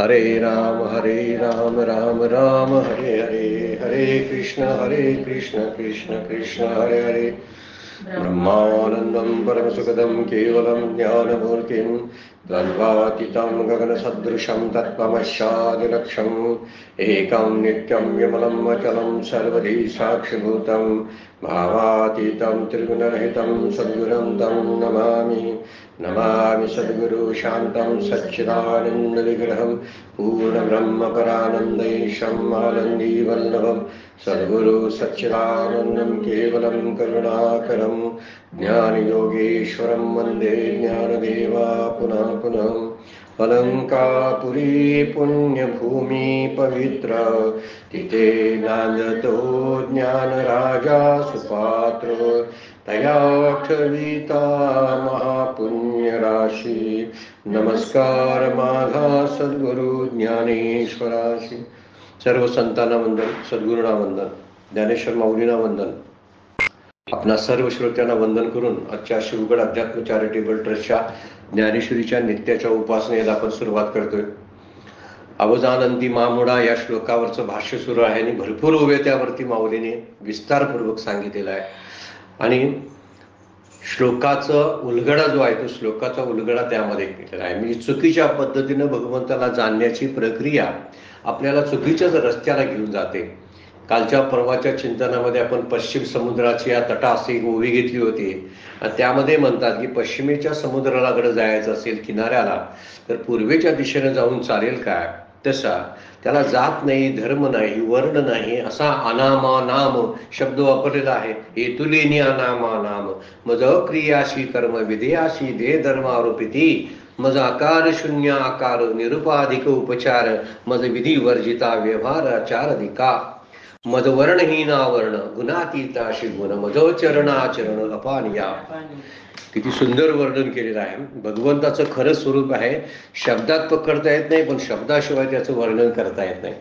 हरे राम राम राम हरे हरे, हरे कृष्ण कृष्ण कृष्ण हरे हरे। ब्रह्मानंदं परमसुखदं केवलं ज्ञानमूर्तिं द्वन्द्वातीतं गगनसदृशं तत्त्वमस्यादिलक्ष्यम् एकं नित्यं विमलं अचलं सर्वधी साक्षिभूतं भावातीतं त्रिगुणरहितं सद्गुरुं तं नमामि। नमामि सद्गुरु शान्तं सच्चिदानन्दविग्रहं पूर्णब्रह्मपरानन्दैशम् आनन्दीवल्लभं सद्गुरु सच्चिदानन्दं केवलं करुणाकरं ज्ञानयोगेश्वरं वन्दे ज्ञानदेवा पुनः पुनः। अलंकापुरी पुण्यभूमि पवित्र तिथे नांदतो ज्ञानराजा सुपात्र तया ठविता महापुण्य राशी। नमस्कार माझा सद्गुरु ज्ञानेश्वराशी। सर्व संतांना वंदन, सद्गुरूंना वंदन, ज्ञानेश्वर माऊलींना वंदन, आपणा सर्व श्रोत्यांना वंदन करून आजच्या शिवगड अध्यात्म चॅरिटेबल ट्रस्टच्या ज्ञानेश्वरीच्या नित्याच्या उपासनेला आपण सुरुवात करतोय। अवजानंती मामुडा या श्लोकावरचं भाष्य सुरू आहे आणि भरपूर ओव्या त्यावरती माऊलीने विस्तारपूर्वक सांगितलेला आहे। आणि श्लोकाचं उलगडा जो आहे तो श्लोकाचा उलगडा त्यामध्ये केलेला आहे। म्हणजे चुकीच्या पद्धतीनं भगवंताला जाणण्याची प्रक्रिया आपल्याला चुकीच्याच रस्त्याला घेऊन जाते। कालच्या परवाच्या चिंतनामध्ये आपण पश्चिम समुद्राची या तटाशी एक ओवी घेतली होती आणि त्यामध्ये म्हणतात की पश्चिमेच्या समुद्राकडे जायचं असेल किनाऱ्याला तर पूर्वेच्या दिशेने जाऊन चालेल काय? तसा त्याला जात नाही, धर्म नाही, वर्ण नाही असा अनामा नाम शब्द वापरलेला आहे। हेतुलेनी अनामा नाम मज अक्रियाशी कर्म विधेयाशी दे धर्म आरोपिती मज आकार शून्य आकार निरुपाधिक उपचार मज विधी वर्जिता व्यवहार आचार अधिका मज वर्णहीना वर्ण गुणातीताशी गुण मज चरणाचरण अपानिया। किती सुंदर वर्णन केलेलं आहे। भगवंताचं खरं स्वरूप आहे, शब्दात पकडता येत नाही पण शब्दाशिवाय त्याचं वर्णन करता येत नाही।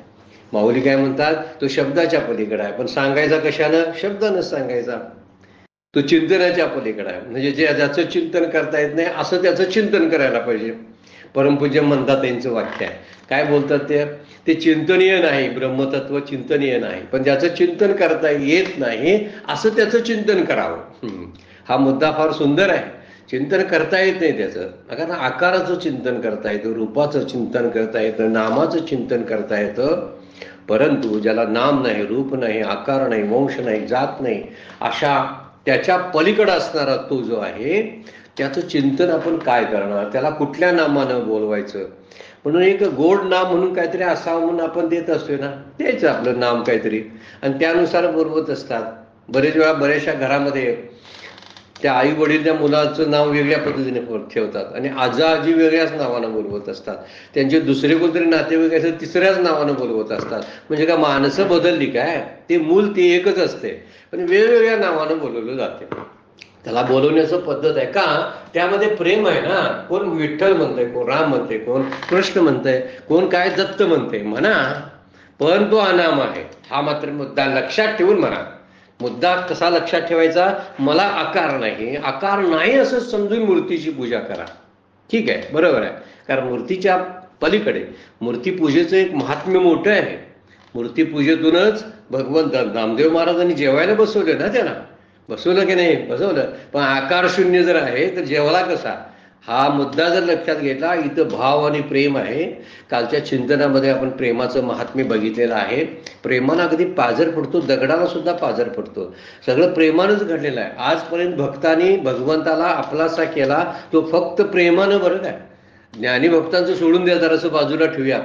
माऊली काय म्हणतात, तो शब्दाच्या पलीकडे आहे पण सांगायचा कशानं? शब्दानं सांगायचा। तो चिंतनाच्या पलीकडे आहे, म्हणजे ज्याचं चिंतन करता येत नाही असं त्याचं चिंतन करायला पाहिजे। परमपूज्य म्हणतात त्यांचं वाक्य आहे, काय बोलतात ते चिंतनीय नाही, ब्रह्मतत्व चिंतनीय नाही, पण ज्याचं चिंतन करता येत नाही असं त्याचं चिंतन करावं। हा मुद्दा फार सुंदर आहे। चिंतन करता येत नाही त्याचं, कारण आकाराचं चिंतन करता येतं, रूपाचं चिंतन करता येतं, नामाचं चिंतन करता येतं, परंतु ज्याला नाम नाही, रूप नाही, आकार नाही, वंश नाही, जात नाही अशा त्याच्या पलीकडे असणारा तो जो आहे त्याचं चिंतन आपण काय करणार, त्याला कुठल्या नामानं बोलवायचं? म्हणून एक गोड नाम म्हणून काहीतरी असावं म्हणून आपण देत असतोय ना, तेच आपलं नाम काहीतरी आणि त्यानुसार बोलवत असतात। बरेच वेळा बऱ्याचशा घरामध्ये त्या आई वडील त्या मुलाचं नाव वेगळ्या पद्धतीने ठेवतात आणि आजा आजी वेगळ्याच नावानं बोलवत असतात, त्यांचे दुसरे कोणतरी नातेवाईक असेल तिसऱ्याच नावानं बोलवत असतात। म्हणजे का माणसं बदलली काय? ते मूल ते एकच असते पण वेगवेगळ्या नावानं बोलवलं जाते। त्याला बोलवण्याचं पद्धत आहे का? त्यामध्ये प्रेम आहे ना। कोण विठ्ठल म्हणतंय, कोण राम म्हणते, कोण कृष्ण म्हणतंय, कोण काय दत्त म्हणते म्हणा, पण तो अनाम आहे हा मात्र मुद्दा लक्षात ठेवून म्हणा। मुद्दा कसा लक्षात ठेवायचा? मला आकार नाही असं समजून मूर्तीची पूजा करा, ठीक आहे, बरोबर आहे। कारण मूर्तीच्या पलीकडे मूर्तीपूजेचं एक महात्म्य मोठं आहे। मूर्तीपूजेतूनच भगवंत नामदेव महाराजांनी जेवायला बसवले ना, त्याला बसवलं की नाही? बसवलं, पण आकार शून्य जर आहे तर जेवला कसा? हा मुद्दा जर लक्षात घेतला, इथं भाव आणि प्रेम आहे। कालच्या चिंतनामध्ये आपण प्रेमाचं महात्म्य बघितलेलं आहे। प्रेमानं अगदी पाझर पडतो, दगडाला सुद्धा पाझर पडतो, सगळं प्रेमानंच घडलेलं आहे। आजपर्यंत भक्तांनी भगवंताला आपलासा केला तो फक्त प्रेमानं, बरं काय? ज्ञानी भक्तांचं सोडून द्या जरासं बाजूला ठेवूया।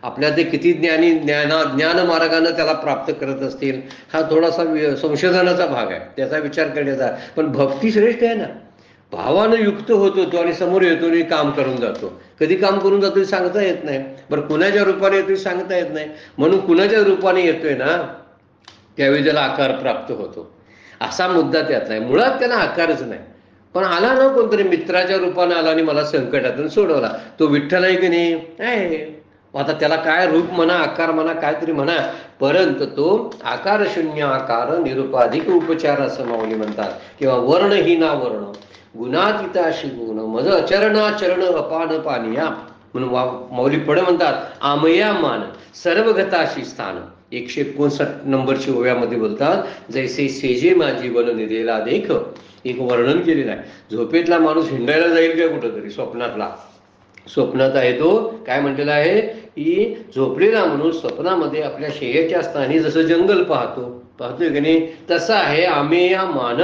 आपल्या ते किती ज्ञानी ज्ञान मार्गानं त्याला प्राप्त करत असतील हा थोडासा संशोधनाचा भाग आहे, त्याचा विचार करण्याचा। पण भक्ती श्रेष्ठ आहे ना, भावानं युक्त होतो तो आणि समोर येतो आणि काम करून जातो। कधी काम करून जातो सांगता येत नाही, बरं कुणाच्या रूपाने येतोय सांगता येत नाही, म्हणून कुणाच्या रूपाने येतोय ना त्यावेळी त्याला आकार प्राप्त होतो, असा मुद्दा त्यात नाही। मुळात त्याला आकारच नाही, पण आला ना कोणतरी मित्राच्या रूपाने आला आणि मला संकटातून सोडवला, तो विठ्ठल आहे की नाही? आता त्याला काय रूप म्हणा, आकार म्हणा, काहीतरी म्हणा, परंतु तो आकार शून्य आकार निरुपाधिक उपचार असं माऊली म्हणतात, किंवा वर्णहीना वर्ण गुणातीताशी गुण मज अचरणाचरण अपान पानिया। म्हणून माऊली पुढे म्हणतात, आमया मान सर्वगताशी स्थान. 159 नंबरची ओव्यामध्ये बोलतात, जैसे सेजे माझी बन निदेला देख. एक वर्णन केलेलं आहे. झोपेतला माणूस हिंडायला जाईल काय कुठंतरी, स्वप्नात आहे तो काय म्हटलेला आहे की झोपलेला माणूस स्वप्नामध्ये आपल्या शय्याच्या स्थानी जसं जंगल पाहतोय की नाही, तसं आहे आमेया मान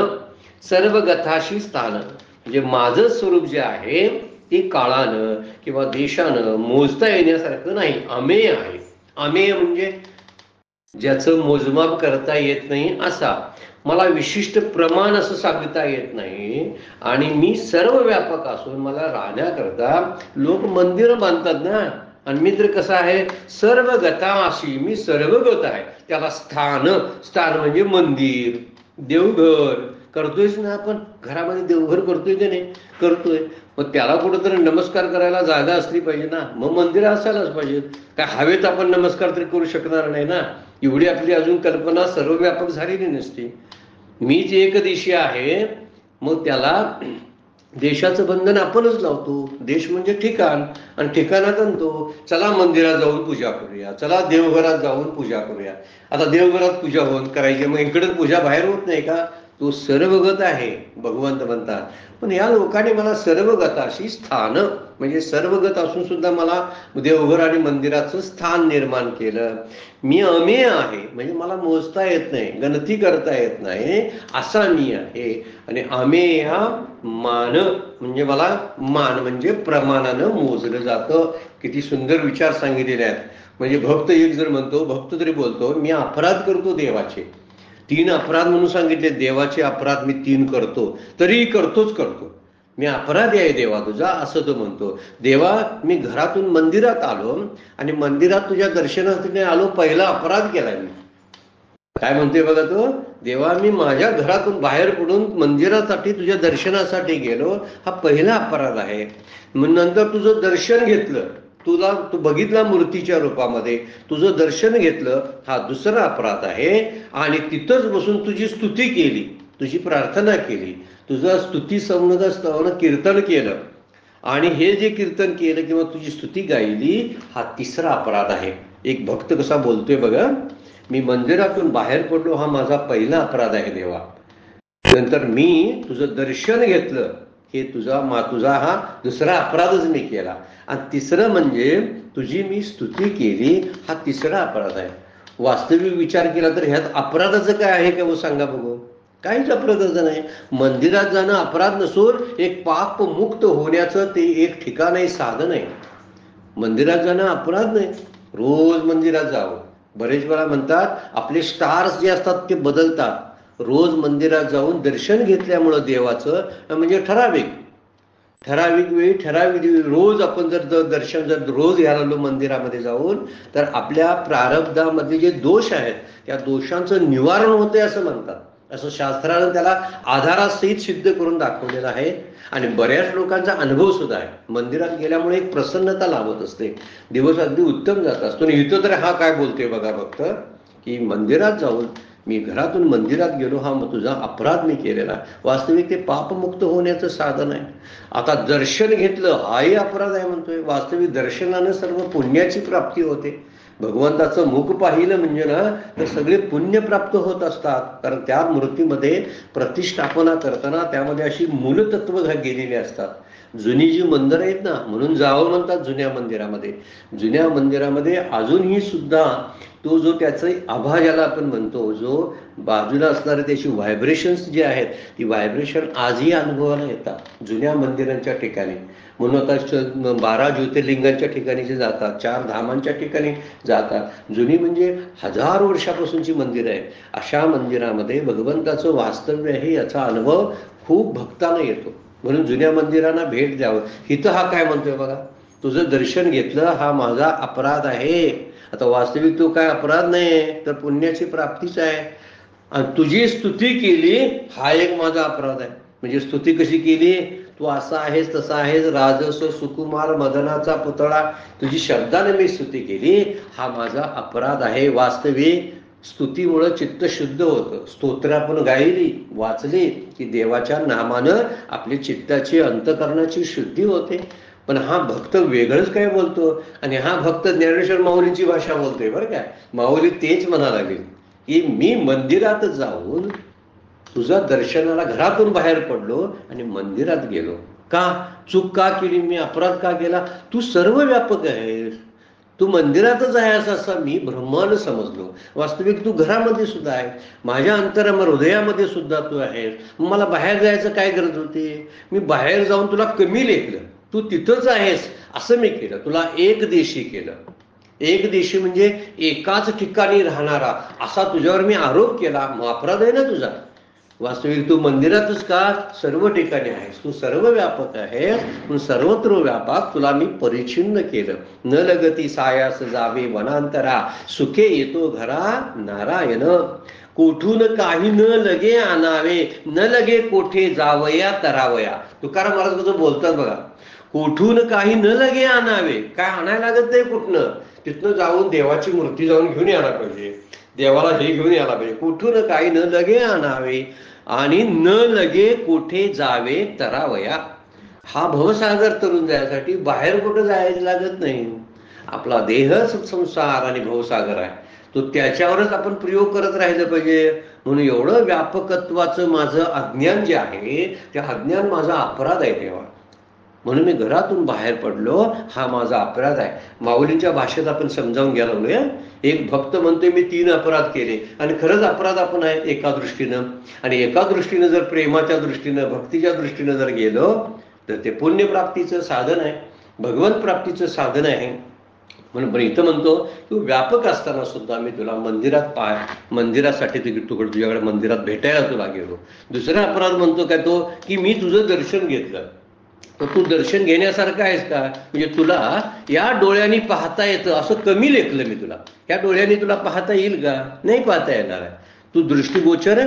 सर्वगताशी स्थान. म्हणजे माझं स्वरूप जे आहे ते काळानं किंवा देशानं मोजता येण्यासारखं नाही, अमेय आहे. अमेय म्हणजे ज्याचं मोजमाप करता येत नाही असा, मला विशिष्ट प्रमाण असं सांगता येत नाही, आणि मी सर्व व्यापक असून मला राहण्याकरता लोक मंदिरं बांधतात ना. आणि मी तर कसं आहे, सर्वगता अशी, मी सर्वगत आहे. त्याला स्थान म्हणजे मंदिर, देवघर करतोयच ना आपण. घरामध्ये देवघर करतोय की नाही, करतोय. मग त्याला कुठंतरी नमस्कार करायला जागा असली पाहिजे ना, मग मंदिर असायलाच पाहिजे. काय हवेत आपण नमस्कार तरी करू शकणार नाही ना, एवढी आपली अजून कल्पना सर्वव्यापक झालेली नसते. मीच एकदेशी आहे, मग त्याला देशाचं बंधन आपणच लावतो. देश म्हणजे ठिकाण, आणि ठिकाणात आणतो. चला मंदिरात जाऊन पूजा करूया, चला देवघरात जाऊन पूजा करूया. आता देवघरात पूजा करायची, मग इकडे पूजा बाहेर होत नाही का? तो सर्वगत आहे भगवंत म्हणतात. पण या लोकांनी मला सर्वगताशी स्थान म्हणजे सर्वगत असून सुद्धा मला देवघर आणि मंदिराचं स्थान निर्माण केलं. मी अमेय आहे म्हणजे मला मोजता येत नाही, गणती करता येत नाही, असा मी आहे. आणि अमेय मान म्हणजे मला मान म्हणजे प्रमाणानं मोजलं जातं. किती सुंदर विचार सांगितलेले आहेत. म्हणजे भक्त एक जर म्हणतो, भक्त तरी बोलतो, मी अपराध करतो देवाचे. 3 अपराध म्हणून सांगितले, देवाचे अपराध मी 3 करतो, तरी करतो. मी अपराधी आहे देवा तुझा, असं तो म्हणतो. देवा मी घरातून मंदिरात आलो आणि मंदिरात तुझ्या दर्शनासाठी आलो, पहिला अपराध केलाय मी. काय म्हणतोय बघा तो, देवा मी माझ्या घरातून बाहेर पडून मंदिरासाठी तुझ्या दर्शनासाठी गेलो, हा पहिला अपराध आहे. मग नंतर तुझं दर्शन घेतलं, तू बघितला मूर्तीच्या रूपामध्ये, तुझं दर्शन घेतलं, हा दुसरा अपराध आहे. आणि तिथंच बसून तुझी स्तुती केली, तुझी प्रार्थना केली, तुझं स्तुती स्तवन कीर्तन केलं, आणि हे जे कीर्तन केलं किंवा तुझी स्तुती गायली, हा तिसरा अपराध आहे. एक भक्त कसा बोलतोय बघा, मी मंदिरातून बाहेर पडलो, हा माझा पहिला अपराध आहे देवा. नंतर मी तुझं दर्शन घेतलं, हे तुझा हा दुसरा अपराधच मी केला. आणि तिसरं म्हणजे तुझी मी स्तुती केली, हा तिसरा अपराध आहे. वास्तविक विचार केला तर ह्यात अपराधाचं काय आहे का, सांगा बघू. काहीच अपराधाचं नाही. मंदिरात जाणं अपराध नसून एक पाप मुक्त होण्याचं ते एक ठिकाण आहे, साधन आहे. मंदिरात जाणं अपराध नाही, रोज मंदिरात जावं. बरेच वेळा म्हणतात आपले स्टार्स जे असतात ते बदलतात. रोज मंदिरात जाऊन दर्शन घेतल्यामुळं देवाचं, म्हणजे ठराविक वेळी रोज आपण जर दर्शन रोज घ्यायला लागलो मंदिरामध्ये जाऊन, तर आपल्या प्रारब्धामध्ये जे दोष आहेत त्या दोषांचं निवारण होते असं म्हणतात. असं शास्त्रानं त्याला आधारासहित सिद्ध करून दाखवलेलं आहे. आणि बऱ्याच लोकांचा अनुभव सुद्धा आहे. मंदिरात गेल्यामुळे एक प्रसन्नता लाभत असते, दिवस अगदी उत्तम जात असतो. आणि इथं तर हा काय बोलतोय बघा भक्त, की मंदिरात जाऊन मी घरातून मंदिरात गेलो, हा मग तुझा अपराध मी केलेला. वास्तविक ते पापमुक्त होण्याचं साधन आहे. आता दर्शन घेतलं हाही अपराध आहे म्हणतोय. वास्तविक दर्शनानं सर्व पुण्याची प्राप्ती होते. भगवंताचं मुख पाहिलं म्हणजे ना, तर सगळे पुण्य प्राप्त होत असतात. कारण त्या मूर्तीमध्ये प्रतिष्ठापना करताना त्यामध्ये अशी मूलतत्व गेलेली असतात. जुनी जी मंदिरं आहेत ना, म्हणून जावं म्हणतात जुन्या मंदिरामध्ये. जुन्या मंदिरामध्ये अजूनही सुद्धा तो जो त्याचं आभा ज्याला आपण म्हणतो, जो बाजूला असणारे त्याची व्हायब्रेशन्स जे आहेत, ती व्हायब्रेशन आजही अनुभवाला येतात जुन्या मंदिरांच्या ठिकाणी. म्हणून आता 12 ज्योतिर्लिंगांच्या ठिकाणी जे जातात, 4 धामांच्या ठिकाणी जातात, जुनी म्हणजे 1000 वर्षापासूनची मंदिरं आहेत. अशा मंदिरामध्ये भगवंताचं वास्तव्य आहे याचा अनुभव खूप भक्तांना येतो. म्हणून जुन्या मंदिरांना भेट द्यावं. इथं हा काय म्हणतोय बघा, तुझं दर्शन घेतलं हा माझा अपराध आहे. आता वास्तविक तो काय अपराध नाही, तर पुण्याची प्राप्तीच आहे. आणि तुझी स्तुती केली हा एक माझा अपराध आहे. म्हणजे स्तुती कशी केली, तू असा आहेस तसा आहेस, राजस सुकुमार मदनाचा पुतळा, तुझी शब्दाने मी स्तुती केली, हा माझा अपराध आहे. वास्तविक स्तुतीमुळं चित्त शुद्ध होतं. स्तोत्र आपण गायली वाचली की देवाच्या नामानं आपली चित्ताची अंतकरणाची शुद्धी होते. पण हा भक्त वेगळंच काय बोलतो, आणि हा भक्त ज्ञानेश्वर माऊलींची भाषा बोलतोय बरं काय. माऊली तेच म्हणा लागेल की मी मंदिरात जाऊन तुझा दर्शनाला घरातून बाहेर पडलो आणि मंदिरात गेलो. का? चूक का केली मी, अपराध का केला? तू सर्व व्यापक आहेस, तू मंदिरातच आहेस असं मी ब्रह्मानं समजलो. वास्तविक तू घरामध्ये सुद्धा आहे, माझ्या हृदयामध्ये सुद्धा तू आहेस. मला बाहेर जायचं काय गरज होती? मी बाहेर जाऊन तुला कमी लेखलं, तू तिथंच आहेस असं मी केलं, तुला एक देशी केलं. एक देशी म्हणजे एकाच ठिकाणी राहणारा असा तुझ्यावर मी आरोप केला, मग अपराध आहे ना तुझा. वास्तविक तू मंदिरातच का? सर्व ठिकाणी आहेस, तू सर्व व्यापक आहेस, सर्वत्र व्यापक, तुला मी परिच्छिन्न केलं. न लगती सायास जावे वनांतरा, सुखे येतो घरा नारायण. कोठून काही न लगे आणावे, न लगे कोठे जावया तरावया. तुकाराम महाराज कसं बोलतात बघा, कोठून काही न लगे आणावे, काय आणायला लागत नाही कुठनं, तिथनं जाऊन देवाची मूर्ती जाऊन घेऊन यायला पाहिजे, देवाला हे घेऊन यायला पाहिजे. कुठून काही न लगे आणावे आणि न लगे कुठे जावे तरावया. हा भवसागर तरुण जायसाठी बाहेर कुठं जायला लागत नाही. आपला देहच संसार आणि भवसागर आहे, तो त्याच्यावरच आपण प्रयोग करत राहिलं पाहिजे. म्हणून एवढं व्यापकत्वाचं माझं अज्ञान जे आहे, ते अज्ञान माझा अपराध आहे तेव्हा. म्हणून मी घरातून बाहेर पडलो, हा माझा अपराध आहे. माऊलींच्या भाषेत आपण समजावून घ्यायला लागलोय. एक भक्त म्हणतोय मी 3 अपराध केले, आणि खरंच अपराध आपण आहे एका दृष्टीनं. आणि एका दृष्टीनं जर प्रेमाच्या दृष्टीनं भक्तीच्या दृष्टीनं जर गेलो तर ते पुण्यप्राप्तीचं साधन आहे, भगवंत प्राप्तीचं साधन आहे. म्हणून पण इथं म्हणतो तू व्यापक असताना सुद्धा मी तुला मंदिरासाठी तुझ्याकडे मंदिरात भेटायला तुला गेलो. दुसरा अपराध म्हणतो काय तो, की मी तुझं दर्शन घेतलं. तर तू दर्शन घेण्यासारखं आहेस का? म्हणजे तुला या डोळ्यांनी पाहता येतं असं कमी लेखलं मी तुला. या डोळ्यांनी तुला पाहता येईल का? नाही पाहता येणार आहे. तू दृष्टिगोचर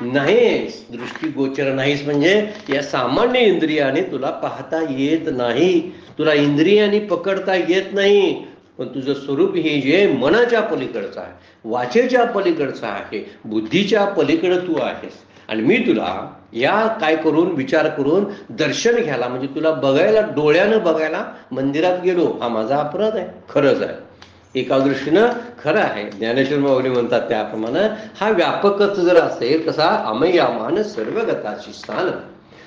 नाहीस. दृष्टिगोचर नाहीस म्हणजे या सामान्य इंद्रियाने तुला पाहता येत नाही, तुला इंद्रियाने पकडता येत नाही. पण तुझं स्वरूप हे जे मनाच्या पलीकडचं आहे, वाचेच्या पलीकडचं आहे, बुद्धीच्या पलीकडं तू आहेस. आणि मी तुला या काय करून विचार करून दर्शन घ्यायला, म्हणजे तुला बघायला, डोळ्यानं बघायला मंदिरात गेलो, हा माझा अपराध आहे. खरंच आहे, एका दृष्टीनं खरं आहे. ज्ञानेश्वर माऊली म्हणतात त्याप्रमाणे हा व्यापकच जर असेल, कसा अमयामान सर्वगताची स्थान.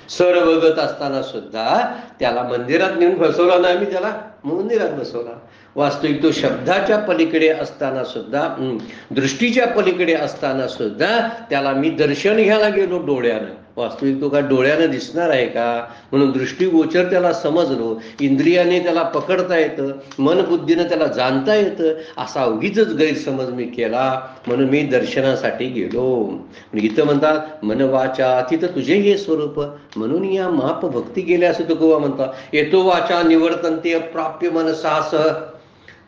सर्वगत असताना सुद्धा त्याला मंदिरात नेऊन बसवला नाही, मी त्याला मंदिरात बसवला. वास्तविक तो शब्दाच्या पलीकडे असताना सुद्धा, दृष्टीच्या पलीकडे असताना सुद्धा त्याला मी दर्शन घ्यायला गेलो डोळ्यानं. वास्तविक तो काय डोळ्यानं दिसणार आहे का? म्हणून दृष्टिगोचर त्याला समजलो, इंद्रियाने त्याला पकडता येतं, मनबुद्धीनं त्याला जाणता येतं, असा उगीच गैरसमज मी केला. म्हणून मी दर्शनासाठी गेलो. इथं म्हणतात मन वाचा तिथं तुझे हे स्वरूप, म्हणून या माप भक्ती केल्या असं तुकोबा म्हणतात. येतो वाचा निवर्तन्ते प्राप्य मनसास,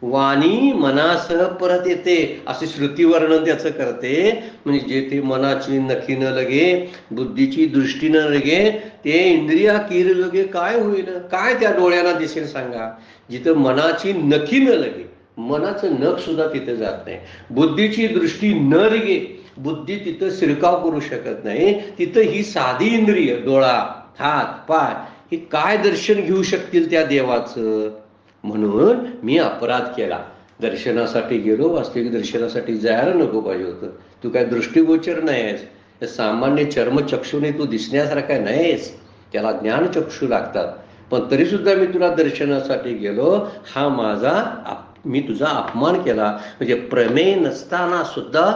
वाणी मनासह परत येते असे श्रुती वर्णन त्याचं करते. म्हणजे जेथे मनाची नखी न लगे, बुद्धीची दृष्टी न लगे, ते इंद्रिया कीर लगे काय होईल, काय त्या डोळ्यांना दिसेल सांगा. जिथं मनाची नखी न लगे, मनाचं नख सुद्धा तिथे जात नाही, बुद्धीची दृष्टी न लगे, बुद्धी तिथं शिरकाव करू शकत नाही, तिथं ही साधी इंद्रिय डोळा, हात, पाय, हे काय दर्शन घेऊ शकतील त्या देवाचं. म्हणून मी अपराध केला, दर्शनासाठी गेलो. वास्तविक दर्शनासाठी जायला नको पाहिजे होतं. तू काय दृष्टिगोचर नाही आहेस, सामान्य चर्मचक्षुने तू दिसण्यासारखा नाहीस, त्याला ज्ञानचक्षु लागतात. पण तरी सुद्धा मी तुला दर्शनासाठी गेलो, हा माझा मी तुझा अपमान केला. म्हणजे प्रमेय नसताना सुद्धा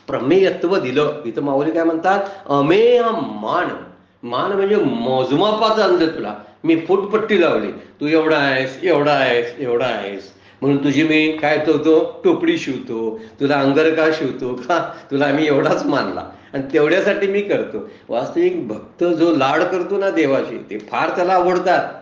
प्रमेयत्व दिलं. इथं माऊली काय म्हणतात, अमेय मान. मान म्हणजे मोजमापात आणलं तुला, मी फुटपट्टी लावली, तू एवढा आहेस, एवढा आहेस, एवढा आहेस, म्हणून तुझी मी काय ठेवतो, टोपडी शिवतो, तुला अंगरका शिवतो का, तुला मी एवढाच मानला आणि तेवढ्यासाठी मी करतो. वास्तविक भक्त जो लाड करतो ना देवाची, ते फार त्याला आवडतात.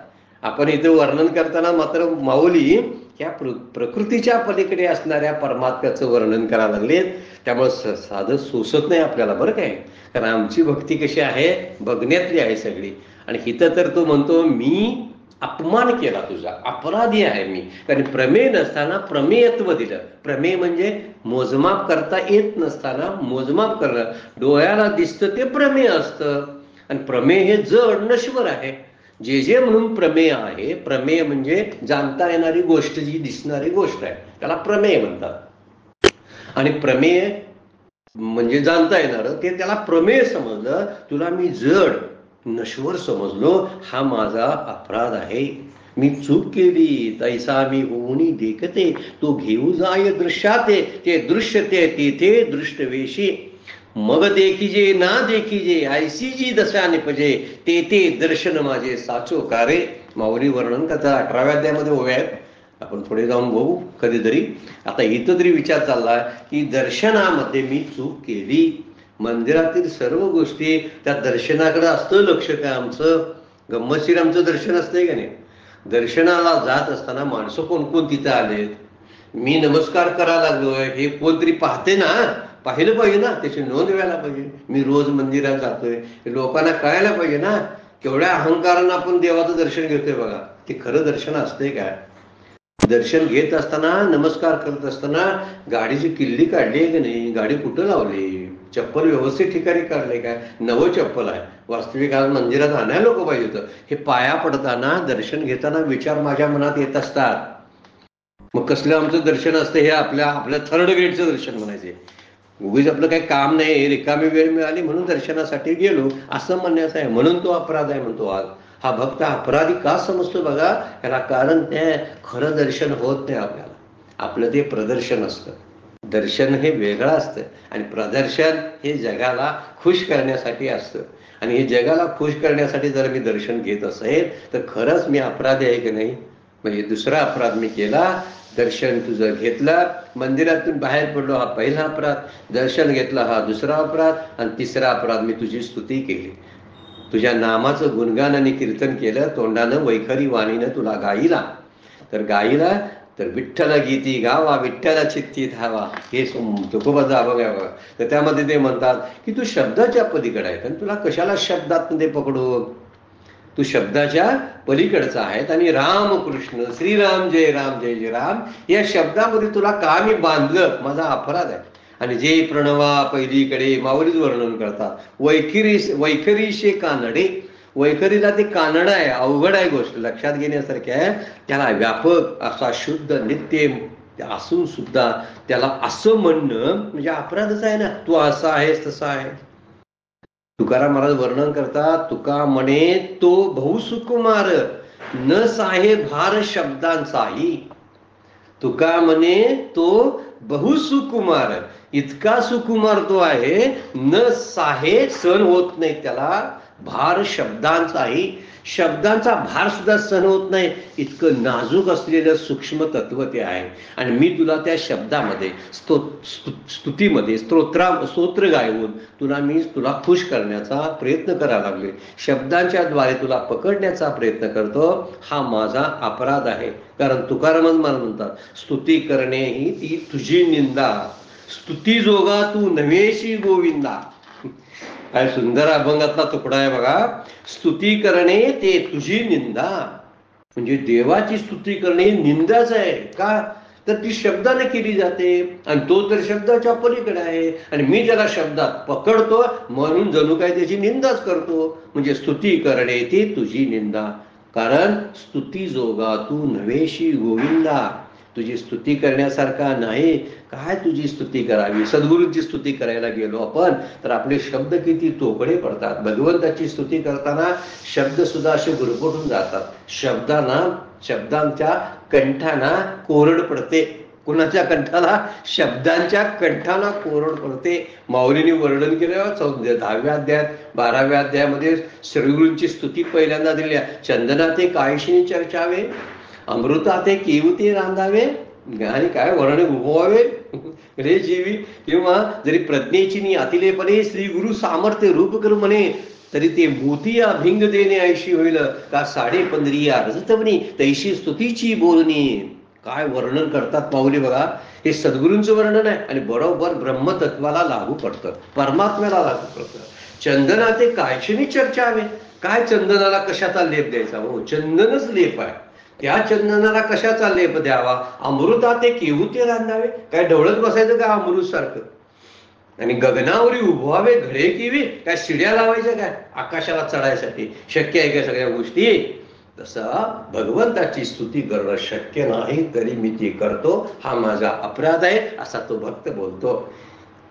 आपण इथं वर्णन करताना मात्र माऊली या प्रकृतीच्या पलीकडे असणाऱ्या परमात्म्याचं वर्णन करायला लागलेत. त्यामुळे साधं सोसत नाही आपल्याला बरं काय, कारण आमची भक्ती कशी आहे, बघण्यातली आहे सगळी. आणि इथं तर तो म्हणतो मी अपमान केला तुझा, अपराधी आहे मी, कारण प्रमेय नसताना प्रमेयत्व दिलं. प्रमेय म्हणजे मोजमाप करता येत नसताना मोजमाप करणं. डोळ्याला दिसतं ते प्रमेय असतं, आणि प्रमेय हे जड नश्वर आहे. जे जे म्हणून प्रमेय आहे, प्रमेय म्हणजे जाणता येणारी गोष्ट, जी दिसणारी गोष्ट आहे त्याला प्रमेय म्हणतात. आणि प्रमेय म्हणजे जाणता येणार, ते त्याला प्रमेय समजलं. तुला मी जड नश्वर समजलो, हा माझा अपराध आहे. मी चूक केली, तैसा मी होऊनी देखते, तो घेऊ जाय दृश्याते, ते दृश्य ते तेथे दृष्टवेशी. मग देखीजे ना देखीजे, ऐसी जी दशा निपजे, ते ते दर्शन माझे साचो कारे. माऊली वर्णन करतात 18व्या अध्यायामध्ये ओव्या आहेत, आपण पुढे जाऊन बघू कधीतरी. आता इथं तरी विचार चाललाय की दर्शनामध्ये मी चूक केली. मंदिरातील सर्व गोष्टी त्या दर्शनाकडे असतं लक्ष काय आमचं? गंमतशीर आमचं दर्शन असतंय का नाही? दर्शनाला जात असताना माणसं कोण कोण तिथं आलेत, मी नमस्कार करायला लागलोय हे कोणतरी पाहते ना, पाहिलं पाहिजे ना, त्याची नोंद व्हायला पाहिजे. मी रोज मंदिरात जातोय हे लोकांना कळायला पाहिजे ना. केवढ्या अहंकारानं आपण देवाचं दर्शन घेतोय बघा. ते खरं दर्शन असतंय काय? दर्शन घेत असताना, नमस्कार करत असताना गाडीची किल्ली काढली आहे की नाही, गाडी कुठं लावली, चप्पल व्यवस्थित ठिकाणी काढले काय, नवं चप्पल आहे, वास्तविक आज मंदिरात आणायला लोक पाहिजे होतं. हे पाया पडताना, दर्शन घेताना विचार माझ्या मनात येत असतात. मग कसलं आमचं दर्शन असतं हे? आपल्या थर्ड ग्रेडचं दर्शन म्हणायचे. उगीच आपलं काही काम नाही, रिकामी वेळ मिळाली म्हणून दर्शनासाठी गेलो असं म्हणण्याचं आहे. म्हणून तो अपराध आहे म्हणतो. आज हा भक्त अपराधी का समजतो बघा, याला कारण ते खरं दर्शन होत नाही आपल्याला. आपलं ते प्रदर्शन असतं. दर्शन हे वेगळं असतं आणि प्रदर्शन हे जगाला खुश करण्यासाठी असतं. आणि हे जगाला खुश करण्यासाठी जर मी दर्शन घेत असेल तर खरंच मी अपराधी आहे की नाही? म्हणजे दुसरा अपराध मी केला. दर्शन तुझं घेतलं, मंदिरातून बाहेर पडलो, हा पहिला अपराध. दर्शन घेतलं, हा दुसरा अपराध. आणि तिसरा अपराध, मी तुझी स्तुती केली, तुझ्या नामाचं गुणगान आणि कीर्तन केलं, तोंडानं वैखरी वाणीनं तुला गाईला. तर गाईला तर विठ्ठल गीती गावा, विठ्ठला चित्ती धावा, हे तुकोबाचा अभंग आहे बघा. तर त्यामध्ये ते म्हणतात की तू शब्दाच्या पलीकडे आहे आणि तुला कशाला शब्दात मध्ये पकडू, तू शब्दाच्या पलीकडचा आहे. आणि रामकृष्ण श्रीराम जय राम जय जय राम या शब्दामध्ये तुला का मी बांधलं, माझा अपराध आहे. आणि जे प्रणवा पहिलीकडे माऊलीच वर्णन करतात, वैखरीशे कानडे. वैखरीला ते कानड आहे, अवघड आहे गोष्ट, लक्षात घेण्यासारखी आहे. त्याला व्यापक असा शुद्ध नित्य असून सुद्धा त्याला असं म्हणणं म्हणजे अपराधच आहे ना. तू असा आहेस तसा आहे. तुकाराम महाराज वर्णन करतात, तुका म्हणे तो बहुसुकुमार, न साहे भार शब्दांचाही. तुका म्हणे तो बहुसुकुमार, इतका सुकुमार तो आहे, न साहे सहन होत नाही त्याला भार शब्दांचाही. शब्दांचा भार सुद्धा सहन होत नाही, इतकं नाजूक असलेलं सूक्ष्म तत्व ते आहे. आणि मी तुला त्या शब्दामध्ये स्तुतीमध्ये स्तोत्र गायवून तुला खुश करण्याचा प्रयत्न करायला लागले, शब्दांच्या द्वारे तुला पकडण्याचा प्रयत्न करतो. हा माझा अपराध आहे. कारण तुकारामच मला म्हणतात, स्तुती करणे ही ती तुझी निंदा, स्तुती जोगा तू नव्हेशी गोविंदा. काय सुंदर अभंगातला तुकडा आहे बघा. स्तुती करणे ते तुझी निंदा, म्हणजे देवाची स्तुती करणे निंदाच आहे. का तर ती शब्दाने केली जाते आणि तो तर शब्दाच्या पलीकडे आहे आणि मी त्याला शब्दात पकडतो म्हणून जणू काय त्याची निंदाच करतो. म्हणजे स्तुती करणे ती तुझी निंदा, कारण स्तुती जोगा तू नव्हेशी गोविंदा. तुझी स्तुती करण्यासारखा नाही. काय तुझी स्तुती करावी? सद्गुरूंची स्तुती करायला गेलो आपण तर आपले शब्द किती तोकडे पडतात. भगवंताची स्तुती करताना शब्द सुद्धा असे गुरफटून जातात. शब्दांच्या कंठाना कोरड पडते. कुणाच्या कंठाला? शब्दांच्या कंठाला कोरड पडते. माऊलींनी वर्णन केलं 10व्या अध्यायात 12व्या अध्यायामध्ये श्रीगुरूंची स्तुती पहिल्यांदा दिली. चंदना ते कायशिनी चर्चावे, अमृता ते केवते रांधावे, आणि काय वर्णन उभवावे रे जीवी. किंवा जरी प्रज्ञेची नि अतिलेपणे श्री गुरु सामर्थ्य रूप कर म्हणे, तरी ते मोतिया भिंग देणे ऐशी होईल का 15.5 रजतवनी तैशी स्तुतीची बोलणी. काय वर्णन करतात माऊली बघा. हे सद्गुरूंचं वर्णन आहे आणि बरोबर ब्रह्मतत्वाला लागू पडतं, परमात्म्याला लागू पडतं. चंदना ते कायशिनी चर्चावे. काय चंदनाला कशाचा लेप द्यायचा? हो, चंदनच लेप आहे. त्या चंदनाला कशाचा लेप द्यावा? अमृता ते केवते रांधावे. काय ढवळत बसायचं का अमृत सारखं? आणि गगनावरी उभवावे घडे किवी, काय शिड्या लावायच्या काय आकाशाला चढायसाठी? शक्य आहे का सगळ्या गोष्टी? तसं भगवंताची स्तुती करणं शक्य नाही, तरी मी ती करतो, हा माझा अपराध आहे, असा तो भक्त बोलतो.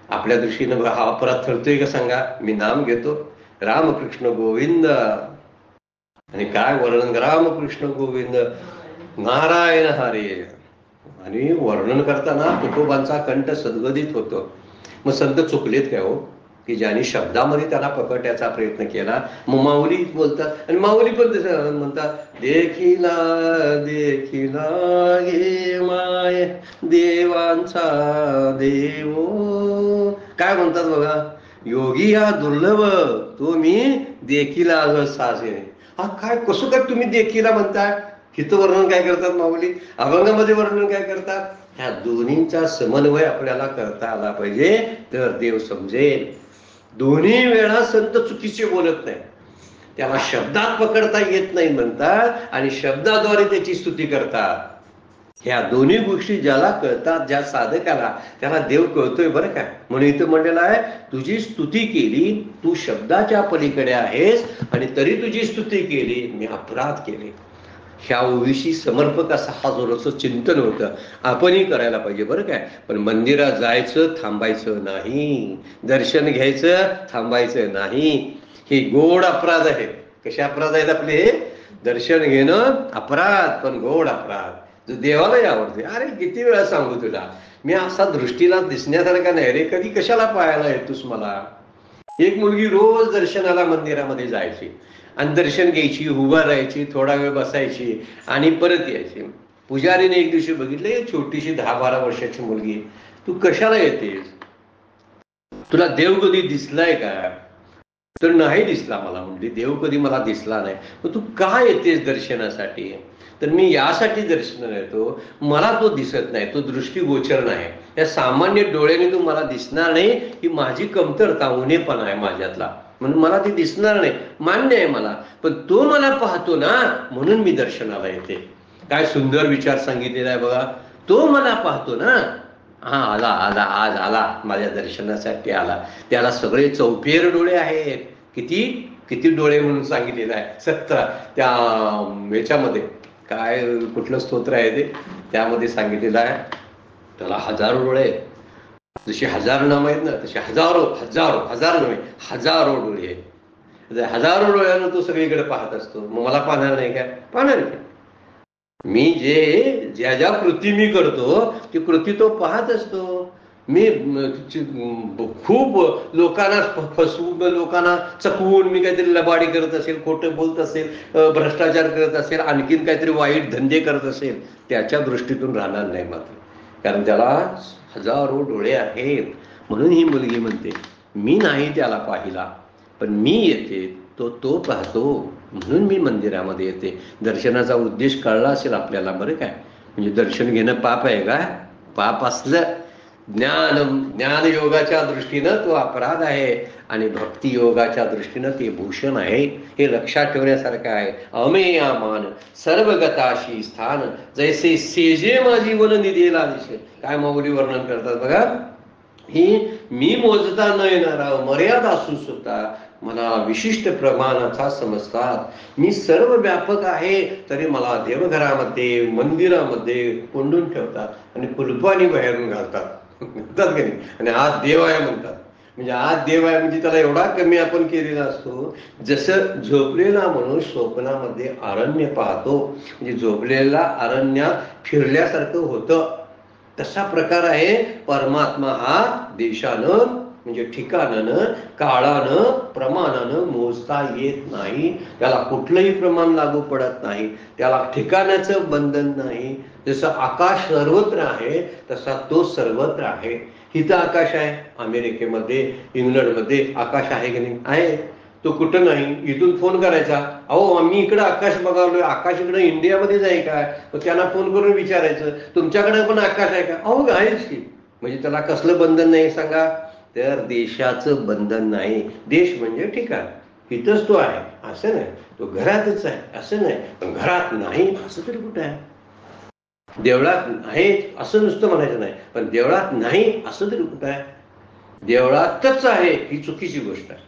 आपल्या दृष्टीनं हा अपराध ठरतोय का सांगा? मी नाम घेतो रामकृष्ण गोविंद, आणि काय वर्णन, रामकृष्ण गोविंद नारायण हरे, आणि वर्णन करताना तुकोबांचा कंठ सद्गदित होतो. मग संत चुकलेत काय हो, की ज्यांनी शब्दामध्ये त्याला पकडण्याचा प्रयत्न केला? मग माऊली बोलतात, आणि माऊली पण तसं म्हणतात, देखिला देखिला गे माय देवांचा देवो. काय म्हणतात बघा, योगी हा दुर्लभ, तो मी देखिला साजे. हा काय, कसं काय तुम्ही देखिला म्हणताय? हित वर्णन काय करतात माऊली, अभंगामध्ये वर्णन काय करतात? ह्या दोन्हींचा समन्वय आपल्याला करता आला पाहिजे, तर देव समजेल. दोन्ही वेळा संत चुकीचे बोलत नाही, त्याला शब्दात पकडता येत नाही म्हणतात, आणि शब्दाद्वारे त्याची स्तुती करतात. ह्या दोन्ही गोष्टी ज्याला कळतात, ज्या साधकाला, त्याला देव कळतोय बरं का. म्हणून इथं म्हणलेलं आहे, तुझी स्तुती केली, तू शब्दाच्या पलीकडे आहेस, आणि तरी तुझी स्तुती केली, मी अपराध केले. ह्या ओवीशी समर्पक असं हा जोराचं चिंतन होतं, आपणही करायला पाहिजे बरं काय. पण मंदिरात जायचं थांबायचं नाही, दर्शन घ्यायचं थांबायचं नाही. हे गोड अपराध आहे. कसे अपराध आहेत आपले? दर्शन घेणं अपराध, पण गोड अपराध, जो देवालाही आवडते. अरे किती वेळा सांगू तुला, मी असा दृष्टीला दिसण्यासारखा नाही रे, कधी कशाला पाहायला येतोस मला? एक मुलगी रोज दर्शनाला मंदिरामध्ये जायची, आणि दर्शन घ्यायची, उभा राहायची, थोडा वेळ बसायची, आणि परत यायची. पुजारीने एक दिवशी बघितलं, छोटीशी 10-12 वर्षाची मुलगी, तू कशाला येतेस? तुला देव कधी दिसलाय का? तर नाही दिसला मला. म्हणजे देव कधी मला दिसला नाही. मग तू का येतेस दर्शनासाठी? तर मी यासाठी दर्शनाला येतो, मला तो दिसत नाही, तो दृष्टीगोचर नाही, त्या सामान्य डोळ्याने तो मला दिसणार नाही, ही माझी कमतरता, उणेपणा आहे माझ्यातला, म्हणून मला ती दिसणार नाही, मान्य आहे मला. पण तो मला पाहतो ना, म्हणून मी दर्शनाला येते. काय सुंदर विचार सांगितलेला आहे बघा. तो मला पाहतो ना, हा आला आला, आज आला, माझ्या दर्शनासाठी आला. त्याला सगळे चौफेर डोळे आहेत. किती किती डोळे म्हणून सांगितलेलं आहे 17 त्या याच्यामध्ये. काय कुठलं स्तोत्र आहे ते, त्यामध्ये सांगितलेलं आहे, त्याला हजारो डोळे आहेत. जशी 1000 नाम आहेत ना, तसे हजारो हजारो, हजार नव्हे, हजारो डोळे आहेत. हजारो डोळ्यानं तो सगळीकडे पाहत असतो. मग मला पाहणार नाही काय? पाहणार नाही. मी ज्या ज्या कृती मी करतो, ती कृती तो पाहत असतो. मी खूप लोकांना फसवून, लोकांना चकवून मी काहीतरी लबाडी करत असेल, खोटं बोलत असेल, भ्रष्टाचार करत असेल, आणखीन काहीतरी वाईट धंदे करत असेल, त्याच्या दृष्टीतून राहणार नाही मात्र. कारण त्याला हजारो डोळे आहेत. म्हणून ही मुलगी म्हणते, मी नाही त्याला पाहिला, पण मी येते, तो पाहतो, म्हणून मी मंदिरामध्ये येते. दर्शनाचा उद्देश कळला असेल आपल्याला बरं काय. म्हणजे दर्शन घेणं पाप आहे का? पाप असलं ज्ञान योगाच्या दृष्टीनं तो अपराध आहे, आणि भक्ती योगाच्या दृष्टीनं ते भूषण आहे. हे लक्षात ठेवण्यासारखं आहे. अमेया मान सर्वगताशी स्थान, जैसे सेजे माझी वन निधेला दिसे. काय माऊली वर्णन करतात बघा. ही मी मोजता न येणारा मर्यादा असून सुद्धा मला विशिष्ट प्रमाणाचा समजतात. मी सर्व व्यापक आहे, तरी मला देवघरामध्ये, मंदिरामध्ये कोंडून ठेवतात, आणि कुलपानी बाहेरून घालतात म्हणतात की नाही. आणि आज देव आहे म्हणतात. म्हणजे आज देव आहे म्हणजे त्याला एवढा कमी आपण केलेला असतो. जसं झोपलेला माणूस स्वप्नामध्ये अरण्य पाहतो, म्हणजे झोपलेला अरण्यात फिरल्यासारखं होतं, तसा प्रकार आहे. परमात्मा हा देशानं, म्हणजे ठिकाणानं, काळानं, प्रमाणानं मोजता येत नाही. त्याला कुठलंही प्रमाण लागू पडत नाही, त्याला ठिकाणाचं बंधन नाही. जसं आकाश सर्वत्र आहे, तसा तो सर्वत्र आहे. इथं आकाश आहे, अमेरिकेमध्ये, इंग्लंडमध्ये आकाश आहे की नाही? आहे. तो कुठं नाही. इथून फोन करायचा, अहो आम्ही इकडं आकाश बघावलोय, आकाश इकडं इंडियामध्येच आहे का? मग त्यांना फोन करून विचारायचं, तुमच्याकडे पण आकाश आहे का? अहो आहेच की. म्हणजे त्याला कसलं बंधन नाही सांगा? तर देशाचं बंधन नाही. देश म्हणजे ठिकाण, इथंच तो आहे असं नाही. तो घरातच आहे असं नाही, पण घरात नाही असं तरी कुठं आहे? देवळात आहे असं नुसतं म्हणायचं नाही, पण देवळात नाही असं तरी कुठं आहे? देवळातच आहे ही चुकीची गोष्ट आहे,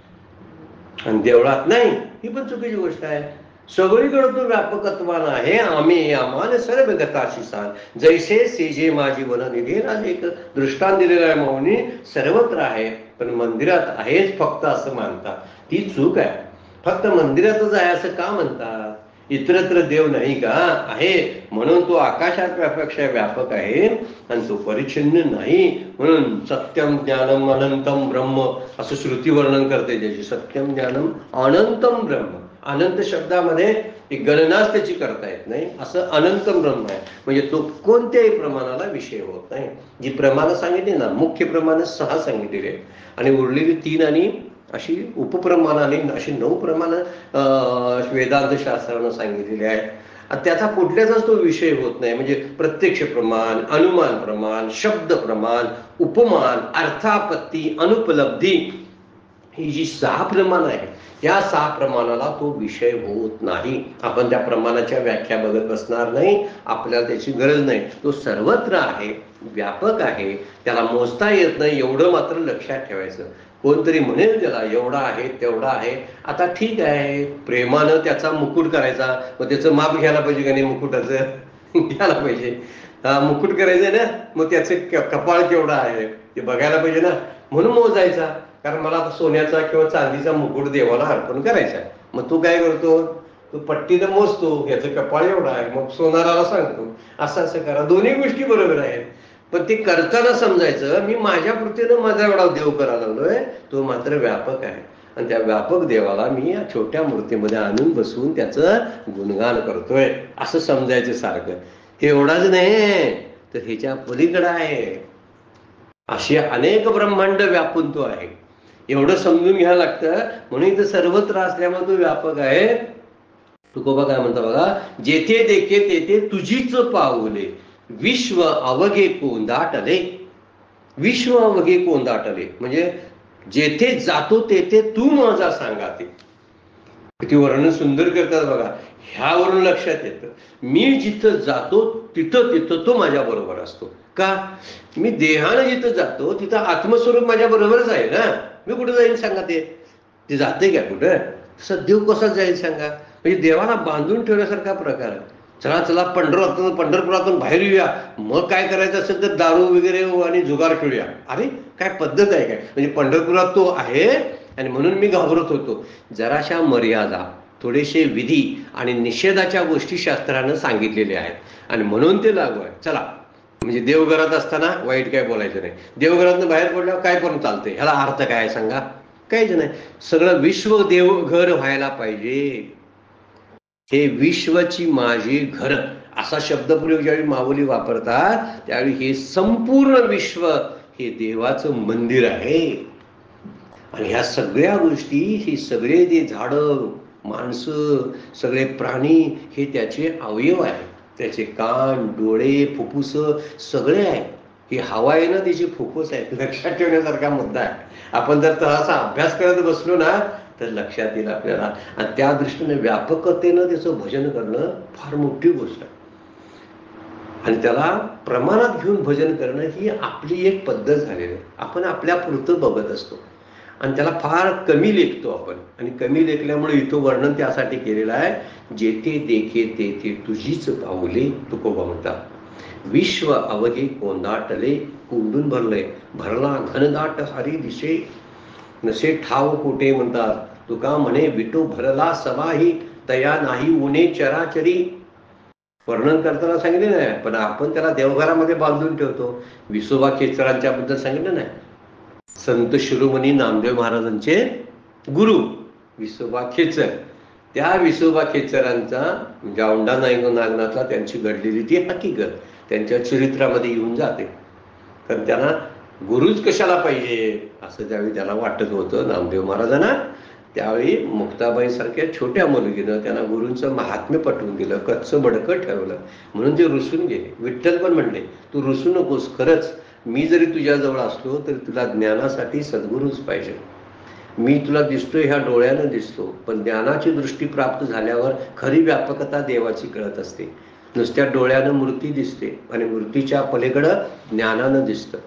आणि देवळात नाही ही पण चुकीची गोष्ट आहे. सगळीकडे तो व्यापकत्वान आहे. आम्ही आम्हाला सर्व गताशी सांग, जैसे सेजे माझी वननिधी. आज एक दृष्टांत दिलेला आहे मौनी, सर्वत्र आहे पण मंदिरात आहेच फक्त असं मानतात, ती चूक आहे. फक्त मंदिरातच आहे असं का म्हणतात? इतरत्र देव नाही का? आहे, म्हणून तो आकाशात पेक्षा व्यापक आहे आणि तो परिच्छिन्न नाही. म्हणून सत्यम ज्ञानम अनंतम ब्रह्म असं श्रुती वर्णन करते त्याची. सत्यम ज्ञानम अनंतम ब्रह्म, अनंत शब्दामध्ये गणनाच त्याची करता येत नाही, असं अनंतम ब्रह्म आहे. म्हणजे तो कोणत्याही प्रमाणाला विषय होत नाही. जी प्रमाणं सांगितली ना, मुख्य प्रमाणं 6 सांगितलेली आहे आणि उरलेली 3 आणि अशी उपप्रमाणाने अशी 9 प्रमाणं वेदांत शास्त्रानं सांगितलेली आहेत. त्याचा कुठल्याचाच तो विषय होत नाही. म्हणजे प्रत्यक्ष प्रमाण, अनुमान प्रमाण, शब्द प्रमाण, उपमान, अर्थापत्ती, अनुपलब्धी, ही जी 6 प्रमाण आहे या 6 प्रमाणाला तो विषय होत नाही. आपण त्या प्रमाणाच्या व्याख्या बघत बसणार नाही, आपल्याला त्याची गरज नाही. तो सर्वत्र आहे, व्यापक आहे, त्याला मोजता येत नाही एवढं मात्र लक्षात ठेवायचं. कोणतरी म्हणेल त्याला एवढा आहे तेवढा आहे, आता ठीक आहे, प्रेमानं त्याचा मुकुट करायचा, मग त्याचं माप घ्यायला पाहिजे का नाही? मुकुटाचं घ्यायला पाहिजे. मुकुट करायचंय ना, मग त्याचं कपाळ केवढा आहे ते बघायला पाहिजे ना, म्हणून मोजायचा. कारण मला सोन्याचा किंवा चांदीचा मुकुट देवाला अर्पण करायचा आहे. मग तू काय करतो? तू पट्टीनं मोजतो, याचं कपाळ एवढा आहे, मग सोनाराला सांगतो असं असं करा. दोन्ही गोष्टी बरोबर आहेत, पण ते करताना समजायचं मी माझ्या कृतीनं माझा एवढा देव करायला लागलोय, तो मात्र व्यापक आहे. आणि त्या व्यापक देवाला मी या छोट्या मूर्तीमध्ये आणून बसवून त्याचं गुणगान करतोय असं समजायचं सारखं. हे एवढाच नाही तर ह्याच्या पलीकडं आहे, अशी अनेक ब्रह्मांड व्यापून तो आहे, एवढं समजून घ्यायला लागतं. म्हणून इथं सर्वत्र असल्यामुळे तो व्यापक आहे. तुकोबा काय म्हणता बघा, जेथे देखे तेथे तुझीच पाऊले, विश्व अवघे कोंदाटले. विश्व अवघे कोंदाटले म्हणजे जेथे जातो तेथे तू माझा सांगाते. किती वर्णन सुंदर करतात बघा. ह्यावरून लक्षात येतं, मी जिथं जातो तिथं तिथं तो माझ्या बरोबर असतो. का? मी देहानं जिथं जातो तिथं आत्मस्वरूप माझ्या बरोबरच आहे ना. मी कुठं जाईल सांगा? ते जाते का कुठं? सदेव कसा जाईल सांगा? म्हणजे देवाला बांधून ठेवण्यासारखा प्रकार आहे. चला चला पंढरपुरातून बाहेर येऊया, मग काय करायचं असेल तर दारू वगैरे आणि जुगार खेळूया. अरे काय पद्धत आहे काय? म्हणजे पंढरपुरात तो आहे आणि म्हणून मी घाबरत होतो. जराशा मर्यादा, थोडेसे विधी आणि निषेधाच्या गोष्टी शास्त्रानं सांगितलेल्या आहेत आणि म्हणून ते लागू आहे. चला, म्हणजे देवघरात असताना वाईट काय बोलायचं नाही, देवघरातनं बाहेर पडल्यावर काय पण चालतंय. ह्याला अर्थ काय सांगा? काहीच नाही. सगळं विश्व देवघर व्हायला पाहिजे. हे विश्वची माझी घर असा शब्दप्रयोग ज्यावेळी माऊली वापरतात त्यावेळी हे संपूर्ण विश्व हे देवाचं मंदिर आहे. आणि ह्या सगळ्या गोष्टी, ही सगळे जे झाडं, माणसं, सगळे प्राणी हे त्याचे अवयव आहेत. त्याचे कान, डोळे, फुफ्फुस सगळे आहेत. ही हवा आहे ना, त्याची फुफ्फुस आहे. लक्षात ठेवण्यासारखा मुद्दा आहे. आपण जर तसा अभ्यास करत बसलो ना तर लक्षात येईल आपल्याला. आणि त्या दृष्टीने व्यापकतेनं त्याचं भजन करणं फार मोठी गोष्ट आहे. आणि त्याला प्रमाणात घेऊन भजन करणं ही आपली एक पद्धत झालेली आहे. आपण आपल्या पुरतं बघत असतो आणि त्याला फार कमी लेखतो आपण. आणि कमी लेखल्यामुळे इथं वर्णन त्यासाठी केलेलं आहे, जेथे देखे तेथे तुझीच पाऊले. तुकोबा म्हणतात, विश्व अवघे कोंदाटले. कोंडून भरलंय, भरला घनदाट हरी दिशे, नसे ठाव कोठे म्हणतात. तुका म्हणे विटो भरला समाही, तया नाही उणे चराचरी. वर्णन करताना सांगितले नाही, पण आपण त्याला देवघरामध्ये बांधून ठेवतो. विसोबा खेचरांच्या बद्दल सांगितलं नाही. संत शिरोमणी नामदेव महाराजांचे गुरु विसोबा खेचर, त्या विसोबा खेचरांचा म्हणजे औंढा नागनाथला त्यांची घडलेली ती हकीकत त्यांच्या चरित्रामध्ये येऊन जाते. कारण त्यांना गुरुच कशाला पाहिजे असं ज्यावेळी त्याला वाटत होतं नामदेव महाराजांना, त्यावेळी मुक्ताबाई सारख्या छोट्या मुलगीनं त्यांना गुरूंचं महात्म्य पटवून दिलं, कच्चं बडकं ठेवलं, म्हणून ते रुसून गेले. विठ्ठल पण म्हणले, तू रुसू नकोस, खरंच मी जरी तुझ्याजवळ असलो तरी तुला ज्ञानासाठी सद्गुरूच पाहिजे. मी तुला दिसतोय ह्या डोळ्यानं दिसतो, पण ज्ञानाची दृष्टी प्राप्त झाल्यावर खरी व्यापकता देवाची कळत असते. नुसत्या डोळ्यानं मूर्ती दिसते आणि मूर्तीच्या पलीकडं ज्ञानानं दिसतं.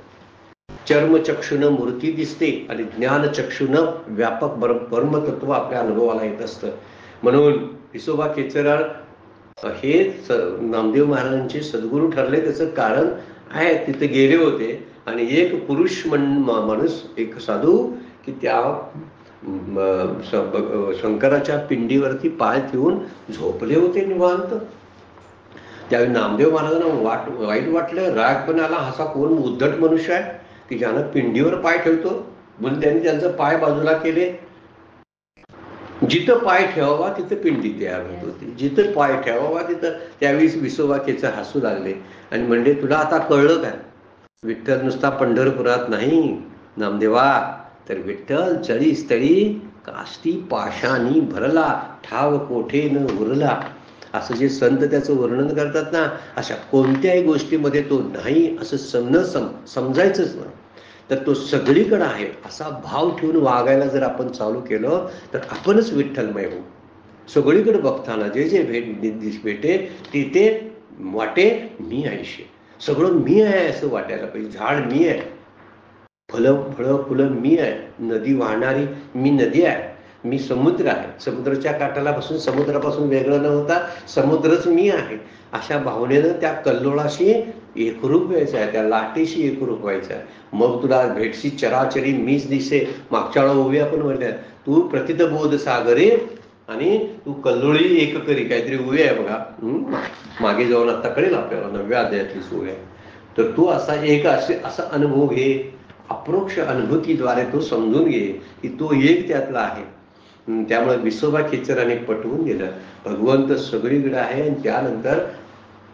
चर्मचक्षुन मूर्ती दिसते आणि ज्ञानचक्षुन व्यापक परमतत्व आपल्या अनुभवाला येत असतं. म्हणून विसोबा खेचराळ हे नामदेव महाराजांचे सद्गुरू ठरले. त्याचं कारण आहे, तिथे गेले होते आणि एक पुरुष माणूस, एक साधू, की त्या शंकराच्या पिंडीवरती पाय ठेवून झोपले होते निवांत. त्यावेळी नामदेव महाराजांना वाईट वाटलं, राग पण आला. असा कोण उद्धट मनुष्य आहे की ज्यानं पिंडीवर पाय ठेवतो. म्हणून त्यांनी त्यांचं पाय बाजूला केले. जिथं पाय ठेवावा तिथं पिंडी तयार होत होती, जिथं पाय ठेवावा तिथं. त्यावेळी विसोबा खेचर हसू लागले आणि म्हणले, तुला आता कळलं काय? विठ्ठल नुसता पंढरपुरात नाही नामदेवा, तर विठ्ठल जळी स्थळी काष्टी पाशानी भरला, ठाव कोठे न उरला. असं जे संत त्याचं वर्णन करतात ना, अशा कोणत्याही गोष्टीमध्ये तो नाही असं समजायचंच नाही, तर तो सगळीकडे आहे असा भाव ठेवून वागायला जर आपण चालू केलं तर आपणच विठ्ठलमय होऊ. सगळीकडे बघताना जे जे भेटे तिथे वाटे मी आयुष्य, सगळं मी आहे असं वाटायला पाहिजे. झाड मी आहे, फळं मी आहे, नदी वाहणारी मी नदी आहे, मी समुद्र आहे, समुद्राच्या काठाला पासून समुद्रापासून वेगळं न होता समुद्रच मी आहे. अशा भावनेनं त्या कल्लोळाशी एकरूप व्हायचं आहे, त्या लाटेशी एकरूप व्हायचं आहे. मग तुला भेटशी चराचरी मीच दिसे. मागच्या वेळा ओवी आपण म्हणल्या, तू प्रतित बोध सागरे आणि तू कल्लोळी एक करी, काहीतरी ओवी आहे बघा, मागे जाऊन आता कळेल आपल्याला 9व्या अध्यायातली ओवी आहे. तर तू असा एक असा अनुभव घे, अप्रोक्ष अनुभूतीद्वारे तो समजून घे की तो एक त्यातला आहे. त्यामुळे विसोबा खेचराने पटवून दिलं भगवंत सगळीकडे आहे. आणि त्यानंतर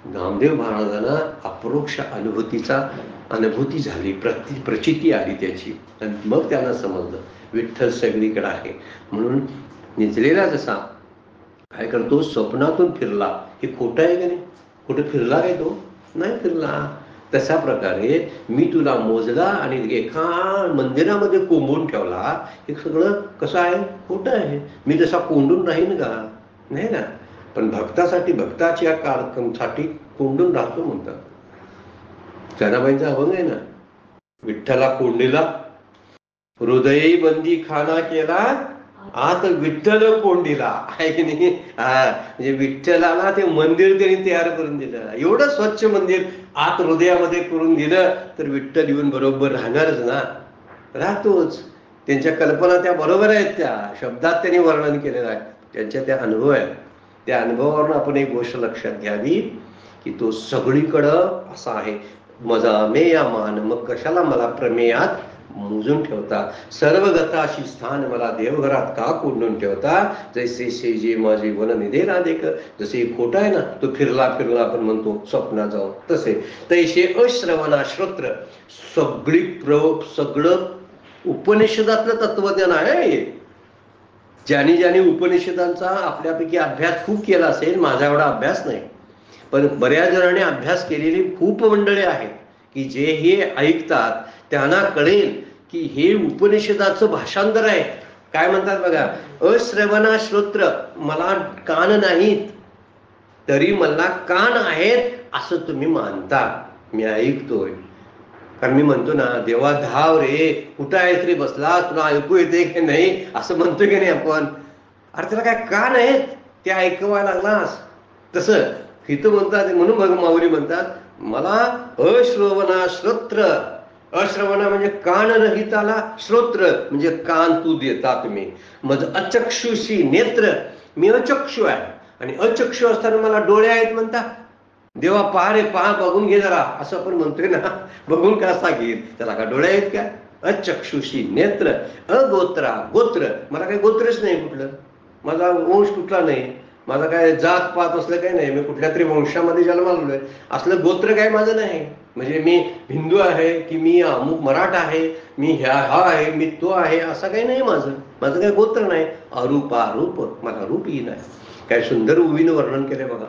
नामदेव महाराजांना अप्रोक्ष अनुभूती झाली, प्रचिती आली त्याची. आणि मग त्यांना समजलं विठ्ठल सगळीकडे आहे. म्हणून निजलेला जसा काय करतो, स्वप्नातून फिरला, हे खोटं आहे का नाही? कुठं फिरला काय तो? नाही फिरला. तशा प्रकारे मी तुला मोजला आणि एका मंदिरामध्ये कोंबून ठेवला, हे सगळं कसं आहे? खोटं आहे. मी तसा कोंडून राहीन का? नाही ना. पण भक्तासाठी, भक्ताच्या कार्यक्रमासाठी कोंडून राहतो म्हणतात. जनाबाईंचा अभंग आहे ना, विठ्ठला कोंडीला हृदयी बंदी खाना केला, आत विठ्ठल कोंडीला, आहे की नाही? म्हणजे विठ्ठलाला ते मंदिर त्यांनी तयार करून दिलं. एवढं स्वच्छ मंदिर आत हृदयामध्ये करून दिलं तर विठ्ठल येऊन बरोबर राहणारच ना, राहतोच. त्यांच्या कल्पना त्या बरोबर आहेत, त्या शब्दात त्यांनी वर्णन केलेलं आहे, त्यांच्या त्या अनुभव आहेत. त्या अनुभवावरून आपण एक गोष्ट लक्षात घ्यावी की तो सगळीकडं असा आहे. मजा मे या मान, मग कशाला मला प्रमेयात मोजून ठेवता, सर्व गताशी स्थान मला देवघरात का कोंडून ठेवता, जैसे शेजे माझे वन निधे राधेक. जसे खोटा आहे ना, तो फिरला आपण म्हणतो स्वप्नात जाऊन, तसे तैसे अश्रवणा श्रोत्र, सगळं उपनिषदातलं तत्वज्ञान आहे. ज्याने उपनिषदांचा आपल्यापैकी अभ्यास खूप केला असेल, माझा एवढा अभ्यास नाही, पण बऱ्याच जणांनी अभ्यास केलेली खूप मंडळी आहेत की जे हे ऐकतात त्यांना कळेल की हे उपनिषदाचं भाषांतर आहे. काय म्हणतात बघा, अश्रवणा श्रोत्र, मला कान नाहीत तरी मला कान आहेत असं तुम्ही मानता. मी ऐकतोय, कारण मी म्हणतो ना, देवा धाव रे, कुठं आहेस रे बसला, तुला ऐकू येते की नाही असं म्हणतोय की नाही आपण. अरे त्याला काय कान आहेत, ते ऐकवायला लागलास. तसं इथं म्हणतात, म्हणून बघ माऊली म्हणतात, मला अश्रवणा श्रोत्र, अश्रवणा म्हणजे कान रहिताला, श्रोत्र म्हणजे कान तू देता तुम्ही. मग अचक्षुषी नेत्र, मी अचक्षु आहे आणि अचक्षु असताना मला डोळे आहेत म्हणता. देवा पहा रे, पहा, बघून घे जरा, असं आपण म्हणतोय ना. बघून कसा घेईल, त्याला का डोळे आहेत का? अचक्षुषी नेत्र, अगोत्रा गोत्र, मला काही गोत्रच नाही कुठलं, माझा वंश कुठला नाही, माझा काय जात पात असलं काही नाही, मी कुठल्या तरी वंशामध्ये जन्मालोय, असलं गोत्र काय माझं नाही. म्हणजे मी हिंदू आहे की मी अमुक मराठा आहे, मी हा आहे, मी तो आहे, असं काही नाही. माझं काही गोत्र नाही. अरूपारूप, मला रूप ही नाही. काय सुंदर उवीनं वर्णन केलंय बघा.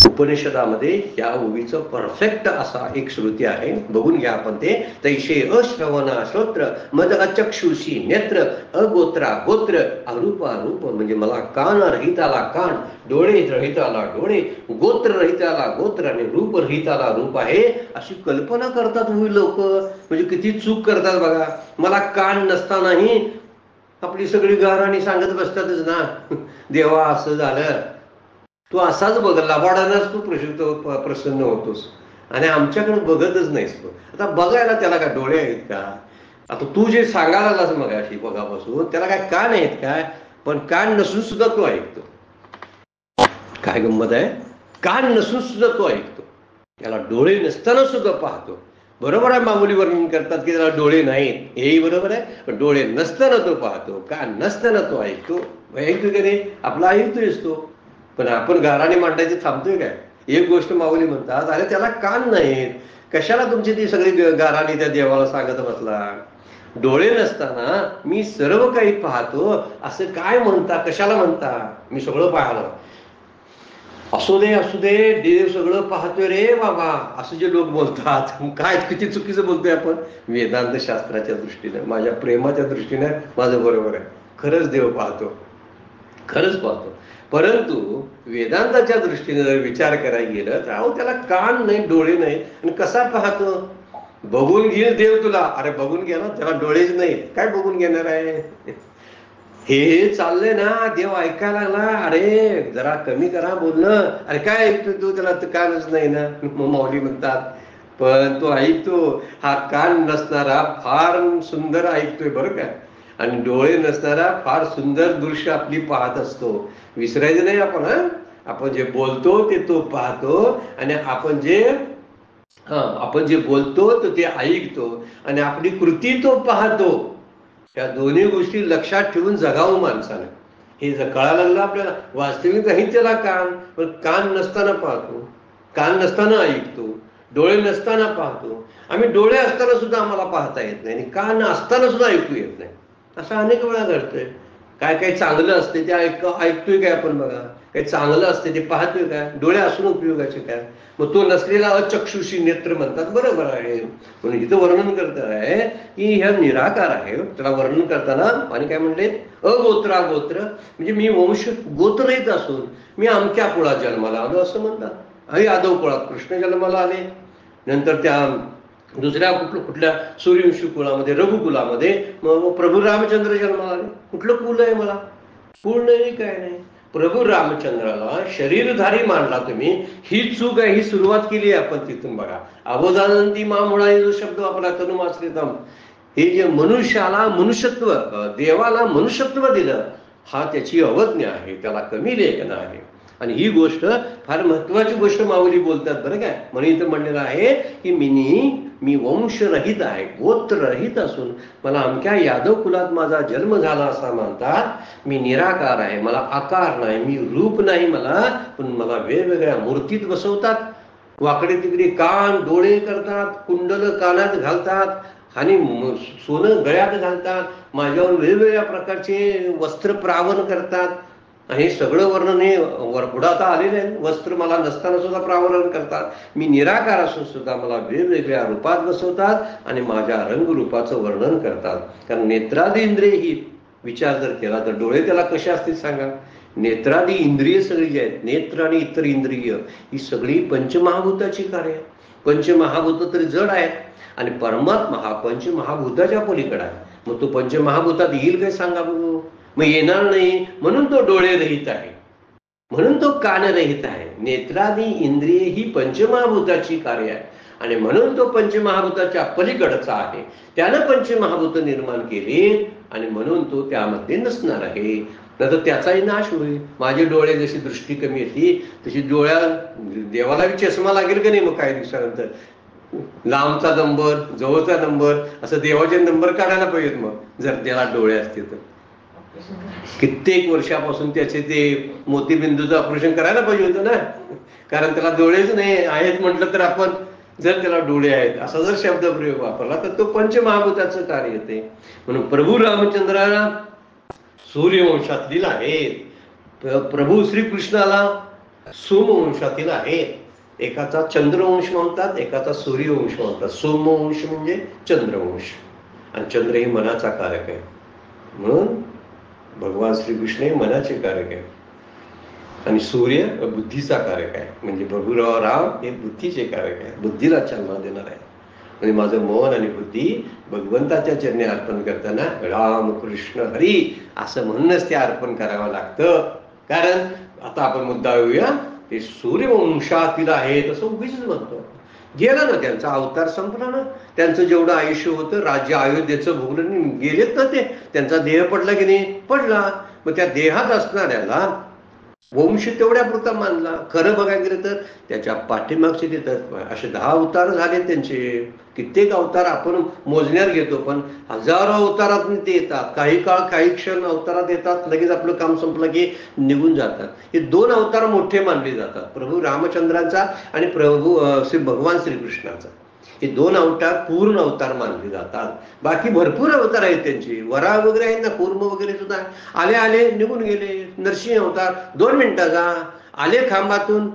उपनिषदामध्ये या ओवीचं परफेक्ट असा एक श्रुती आहे, बघून घ्या आपण ते. तैशे अश्रवणा श्रोत्र मद अचक्षुषी नेत्र अगोत्रा गोत्र अरूपा रूप, म्हणजे मला कान रहिताला कान, डोळे रहिताला डोळे, गोत्र रहिताला गोत्र आणि रूप रहिताला रूप आहे, अशी कल्पना करतात लोक. म्हणजे किती चूक करतात बघा. मला कान नसतानाही आपली सगळी गाराणी सांगत बसतातच ना, देवा असं झालं, तू असाच बघ, लबाडानाच तू प्रसन्न होतोस आणि आमच्याकडे बघतच नाहीस तू. आता बघायला त्याला काय डोळे आहेत का? आता तू जे सांगायला लागलास मग अशी बघापासून, त्याला काय कान आहेत काय? पण कान नसून सुद्धा तो ऐकतो. काय गंमत आहे, कान नसून सुद्धा तो ऐकतो, त्याला डोळे नसताना सुद्धा पाहतो. बरोबर आहे, मामुली वर्णन करतात की त्याला डोळे नाहीत, हेही बरोबर आहे, पण डोळे नसताना तो पाहतो, कान नसताना तो ऐकतो. ऐकतो की नाही? आपला ऐकतोयच तो. पण आपण गाराने मांडायचे थांबतोय काय? एक गोष्ट माऊली म्हणतात, अरे त्याला कान नाहीत, कशाला तुमची ती सगळी गाराणी त्या देवाला सांगत बसला? डोळे नसताना मी सर्व काही पाहतो असं काय म्हणता? कशाला म्हणता? मी सगळं पाहलं. असू दे देव सगळं पाहतोय रे बाबा, असं जे लोक बोलतात, काय किती चुकीचं बोलतोय आपण. वेदांत शास्त्राच्या दृष्टीने, माझ्या प्रेमाच्या दृष्टीने माझं बरोबर आहे, खरंच देव पाहतो, खरंच पाहतो. परंतु वेदांताच्या दृष्टीने जर विचार करायला गेलं तर अहो त्याला कान नाही, डोळे नाही, आणि कसा पाहतो? बघून घेईल देव तुला. अरे बघून घ्या ना, त्याला डोळेच नाही, काय बघून घेणार आहे? हे चाललंय ना, देव ऐकायला लागला, अरे जरा कमी करा बोलणं. अरे काय ऐकतोय तू? त्याला तर कानच नाही ना. मग माऊली म्हणतात, पण तो ऐकतो. हा कान नसणारा फार सुंदर ऐकतोय बरं का, आणि डोळे नसणारा फार सुंदर दृश्य आपली पाहत असतो. विसरायचं नाही आपण. आपण जे बोलतो ते तो पाहतो, आणि आपण जे बोलतो तर ते ऐकतो, आणि आपली कृती तो पाहतो. त्या दोन्ही गोष्टी लक्षात ठेवून जगावं माणसाने. हे जर कळायला लागलं आपल्याला. वास्तविक नाही त्याला कान, पण कान नसताना पाहतो, कान नसताना ऐकतो, डोळे नसताना पाहतो. आम्ही डोळे असताना सुद्धा आम्हाला पाहता येत नाही, आणि कान असताना सुद्धा ऐकू येत नाही. असं अनेक वेळा घडतंय. काय चांगलं असते ते ऐकतोय काय आपण? बघा, काही चांगलं असते ते पाहतोय काय? डोळे असून उपयोगाचे काय? मग तो नसलेला अचक्षुषी नेत्र म्हणतात, बरोबर आहे. म्हणून इथं वर्णन करत आहे की ह्या निराकार आहे. त्याला वर्णन करताना आणि काय म्हणले, अगोत्रा गोत्र, म्हणजे मी वंश गोत्रहित असून मी अमक्या कुळात जन्माला आलो असं म्हणतात. आणि यादव कुळात कृष्ण जन्माला आले, नंतर त्या दुसऱ्या कुठल्या सूर्यवंशी कुळामध्ये, रघुकुलामध्ये मग प्रभू रामचंद्र जन्माला आले. कुठलं कुल आहे? मला कुल नाही, काय नाही. प्रभू रामचंद्राला शरीरधारी मांडला तुम्ही, ही चूक आहे. ही सुरुवात केली आहे आपण तिथून. बघा, अवधानंती मामुळा जो शब्द आपला तनुमाश्रितम, हे जे मनुष्याला मनुष्यत्व, देवाला मनुष्यत्व दिलं, हा त्याची अवज्ञा आहे, त्याला कमी लेखन आहे. आणि ही गोष्ट फार महत्वाची गोष्ट माऊली बोलतात बरं काय. म्हणून इथं म्हणलेलं आहे की मी वंशरहित आहे, गोत्ररहित असून मला अमक्या यादव कुलात माझा जन्म झाला असा म्हणतात. मी निराकार आहे, मला आकार नाही, मी रूप नाही मला, पण मला वेगवेगळ्या मूर्तीत बसवतात. वाकडे तिकडे कान डोळे करतात, कुंडल कानात घालतात, आणि सोनं गळ्यात घालतात, माझ्यावर वेगवेगळ्या प्रकारचे वस्त्र प्रावन करतात. आणि हे सगळं वर्णन हे पुढात आलेलं आहे. वस्त्र मला नसताना सुद्धा प्रावरण करतात. मी निराकार असून सुद्धा मला वेगवेगळ्या रूपात बसवतात आणि माझ्या रंगरूपाचं वर्णन करतात. कारण नेत्रादी इंद्रिय ही विचार जर केला तर डोळे त्याला कसे असतील सांगा. नेत्रादी इंद्रिय सगळी जी आहेत, नेत्र आणि इतर इंद्रिय, ही सगळी पंचमहाभूताची कार्य आहेत. पंचमहाभूत तरी जड आहेत, आणि परमात्मा हा पंचमहाभूताच्या पलीकडे आहे. मग तो पंचमहाभूतात येईल काय सांगा बघू? मग येणार नाही. म्हणून तो डोळे रहित आहे, म्हणून तो कान रहित आहे. नेत्रादी इंद्रिय ही पंचमहाभूताची कार्य आहे, आणि म्हणून तो पंचमहाभूताच्या पलीकडचा आहे. त्यानं पंचमहाभूत निर्माण केली, आणि म्हणून तो त्यामध्ये नसणार आहे. नंतर त्याचाही नाश होईल. माझे डोळे जशी दृष्टी कमी येते तशी देवाला चष्मा लागेल का नाही? मग काही दिवसानंतर लांबचा नंबर, जवळचा नंबर, असं देवाचे नंबर काढायला पाहिजेत. मग जर त्याला डोळे असतील तर कित्येक वर्षापासून त्याचे ते मोतीबिंदूचं ऑपरेशन करायला पाहिजे होतं ना, कारण त्याला डोळेच नाही आहेत म्हटलं तर आपण, जर त्याला डोळे आहेत असा जर शब्दप्रयोग वापरला तर तो पंचमहाभूताचं कार्य येते. म्हणून प्रभू रामचंद्राला सूर्यवंशातील आहेत. प्रभू श्रीकृष्णाला सोमवंशातील आहेत. एकाचा चंद्रवंश म्हणतात, एकाचा सूर्यवंश म्हणतात. सोमवंश म्हणजे चंद्रवंश, आणि चंद्र हे मनाचा कारक आहे. म्हणून भगवान श्रीकृष्ण हे मनाचे कारक आहे, आणि सूर्य बुद्धीचा कारक आहे. म्हणजे प्रभुराव राम हे बुद्धीचे कारक आहे, बुद्धीला चालना देणार आहे. म्हणजे माझं मन आणि बुद्धी भगवंताच्या चरणी अर्पण करताना राम कृष्ण हरी असं म्हणूनच ते अर्पण करावं लागतं. कारण आता आपण मुद्दा येऊया, ते सूर्यवंशातील आहेत असं उगीच म्हणतो. गेलं ना, त्यांचा अवतार संपला ना, त्यांचं जेवढं आयुष्य होतं राज्य अयोध्येचं भोगलं नाही, गेलेत ना ते. त्यांचा देह पडला की नाही? पडला. मग त्या देहात असणाऱ्याला वंश तेवढ्या पुरता मानला. खरं बघायला गेलं तर त्याच्या पाठीमागचे देतात असे 10 अवतार झाले त्यांचे. कित्येक अवतार आपण मोजण्यात घेतो, पण हजारो अवतारात ते येतात. काही काळ काही क्षण अवतारात येतात, लगेच आपलं काम संपलं की निघून जातात. हे 2 अवतार मोठे मानले जातात, प्रभू रामचंद्राचा आणि प्रभू भगवान श्रीकृष्णाचा. हे 2 अवतार पूर्ण अवतार मानले जातात. बाकी भरपूर अवतार आहेत त्यांचे, वरा वगैरे आहेत ना, कूर्म वगैरे सुद्धा आले आले निघून गेले. नरसिंह अवतार 2 मिनिटाचा, आले खांबातून,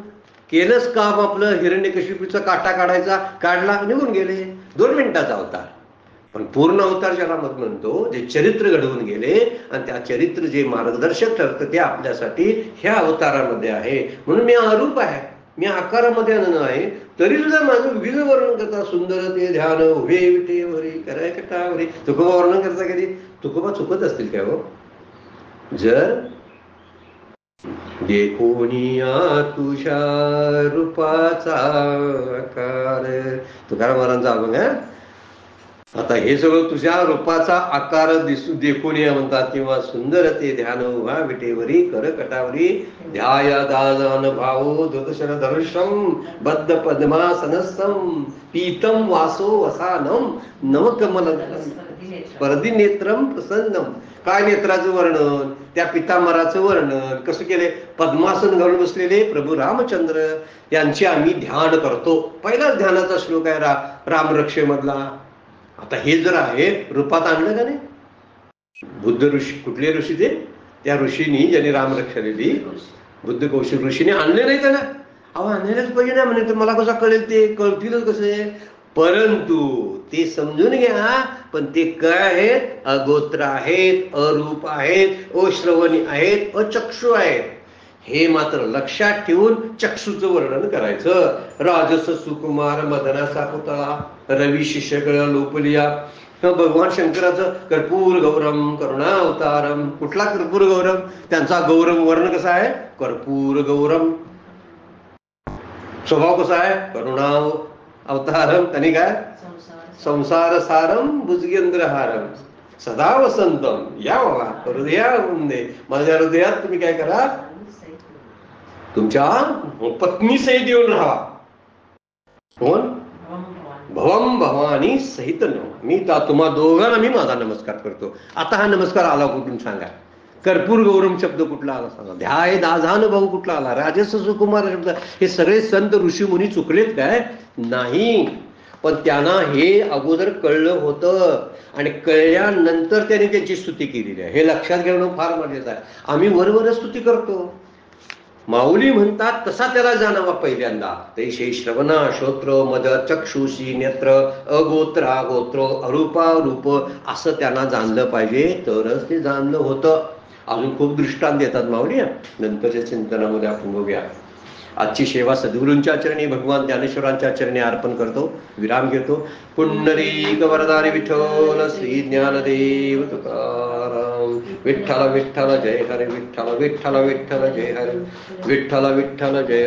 केलंच काम आपलं, हिरण्यकशिपूचा काटा काढायचा, काढला, निघून गेले. 2 मिनिटाचा अवतार. पण पूर्ण अवतार ज्याला मत म्हणतो, जे चरित्र घडवून गेले, आणि त्या चरित्र जे मार्गदर्शक ठरतं ते आपल्यासाठी ह्या अवतारामध्ये आहे. म्हणून मी अरूप आहे, मी आकारामध्ये नाही, तरी सुद्धा माझं विविध वर्णन करता. सुंदर ते ध्यान उभे विटे वरी कराय कटावरी. तुकोबा वर्णन करता कधी? तुकोबा चुकत असतील काय हो? जर देखोनिया तुझ्या रूपाचा आकार, तुकाराम महाराजांचा अभंग आहे. आता हे सगळं तुझ्या रूपाचा आकार देखून या म्हणतात, किंवा सुंदर ते ध्यान उभा विटेवरी कर कटावरी ध्याया दान भावो धृतशर धनुषम बद्ध पद्मासनस्थम पीतम वासो वसानम नवकमल स्पर्धी नेत्रम प्रसन्नम. काय नेत्राचं वर्णन, त्या पितांबराचं वर्णन कसं केले? पद्मासन घालून बसलेले प्रभू रामचंद्र यांचे आम्ही ध्यान करतो. पहिलाच ध्यानाचा श्लोक आहे रामरक्षेमधला. आता हे जर आहे रूपात आणलं का नाही? बुद्ध ऋषी, कुठले ऋषी ते? त्या ऋषींनी ज्यांनी रामरक्षा दिली, बुद्ध कौशिक ऋषीने आणले नाही त्याला. अहो आणलेच पाहिजे ना, म्हणजे मला कसं कळेल? ते कळतीलच कसे? परंतु ते समजून घ्या, पण ते काय आहेत? अगोत्र आहेत, अरूप आहेत, अश्रवणी आहेत, अचक्षु आहेत. हे मात्र लक्षात ठेवून चक्षुचं वर्णन करायचं. राजस सुकुमार मदनाचा पुतळा रवी शिष्यकळ लोपलिया. भगवान शंकराचं कर्पूर गौरम करुणा अवतारम. कुठला कर्पूर गौरम? त्यांचा गौरव वर्ण कसा आहे? कर्पूर गौरम. स्वभाव कसा आहे? करुणा अवतारम. त्यांनी काय? संसार सारम भुजगेंद्रहारम सदा वसंतम. या बाबा हृदयामध्ये, माझ्या हृदयात तुम्ही काय करा? तुमच्या पत्नी सहित येऊन राहा. कोण? भवम भवानी सहित. मी तुम्हा दोघांना मी माझा नमस्कार करतो. आता हा नमस्कार आला कुठून सांगा? कर्पूर गौरम शब्द कुठला आला सांगा? ध्याय दाजानुभव कुठला आला? राजस सुकुमार शब्द. हे सगळे संत ऋषी मुनी चुकलेत काय? नाही. पण त्यांना हे अगोदर कळलं होतं, आणि कळल्यानंतर त्यांनी त्याची स्तुती केलेली आहे. हे लक्षात घेणं फार मजेचं आहे. आम्ही वरवर स्तुती करतो, माऊली म्हणतात तसा त्याला जाणावा पहिल्यांदा. तैशे श्रवणा श्रोत्र मद चक्षुषी नेत्र अगोत्रा गोत्र अरूपा रूप असं त्यांना जाणलं पाहिजे, तरच ते जाणलं होतं. अजून खूप दृष्टांत देतात माऊली, नंतरच्या चिंतनामध्ये आपण बघूया. आजची सेवा सद्गुरूंच्या चरणी भगवान ज्ञानेश्वरांच्या चरणी अर्पण करतो. विराम घेतो. पुंडरीक वरदारी विठ्ठल श्री ज्ञानदेव तुकाराम. विठ्ठल विठ्ठल जय हरे. विठ्ठल विठ्ठल विठ्ठल जय हरे. विठ्ठल विठ्ठल जय